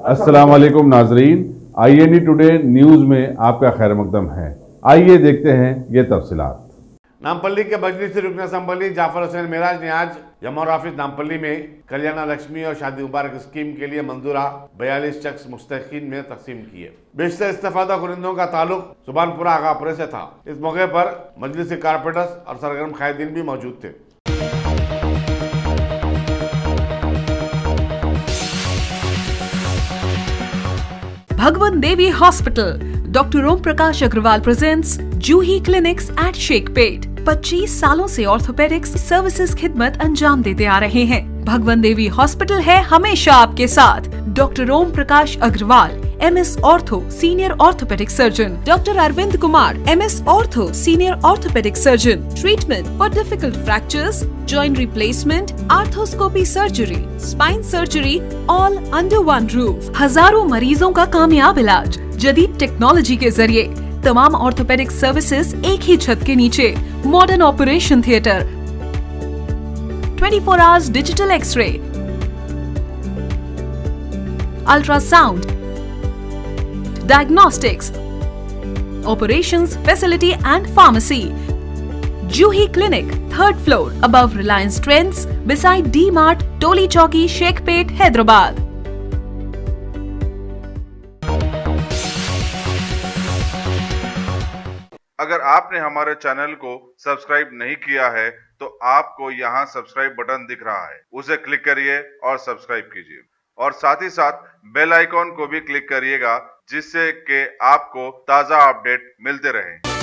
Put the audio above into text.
अस्सलाम वालेकुम नाजरीन, INE टुडे न्यूज़ में आपका खैर मकदम है। आइए देखते हैं ये तफसीलात। नामपल्ली के मजलिस रुकन असम्बली जाफर हुसैन मेराज ने आज जमा ऑफिस नामपल्ली में कल्याणा लक्ष्मी और शादी मुबारक स्कीम के लिए मंजूरा 42 चेक्स मुस्तहिकीन में तकसीम किए। बेशतर इस्तेफादा कुरिंदों का ताल्लुक सुबानपुरा आगापुरे से था। इस मौके पर मजलिस के कारपोरेटर्स और सरगर्म कायदीन भी मौजूद थे। Bhagwan Devi Hospital, Dr. Om Prakash Agrawal presents Juhi Clinics at Sheikhpet। 25 सालों से ऑर्थोपेडिक्स सर्विसेज खिदमत अंजाम देते आ रहे हैं। भगवान देवी हॉस्पिटल है हमेशा आपके साथ। Doctor Om Prakash Agarwal, MS ortho senior orthopaedic surgeon, doctor Arvind Kumar, MS ortho senior orthopaedic surgeon. Treatment for difficult fractures, joint replacement, arthroscopy surgery, spine surgery, all under one roof. हजारों मरीजों का कामयाब इलाज जदीद टेक्नोलॉजी के जरिए। तमाम ऑर्थोपेडिक सर्विसेज एक ही छत के नीचे। Modern operation theatre, 24 hours digital x-ray, ultrasound, diagnostics, operations facility and pharmacy. Juhi Clinic, 3rd floor, above Reliance Trends, beside D-Mart, Toli Chowki, Sheikhpet, Hyderabad. अगर आपने हमारे चैनल को सब्सक्राइब नहीं किया है तो आपको यहाँ सब्सक्राइब बटन दिख रहा है, उसे क्लिक करिए और सब्सक्राइब कीजिए और साथ ही साथ बेल आइकॉन को भी क्लिक करिएगा जिससे कि आपको ताज़ा अपडेट मिलते रहें।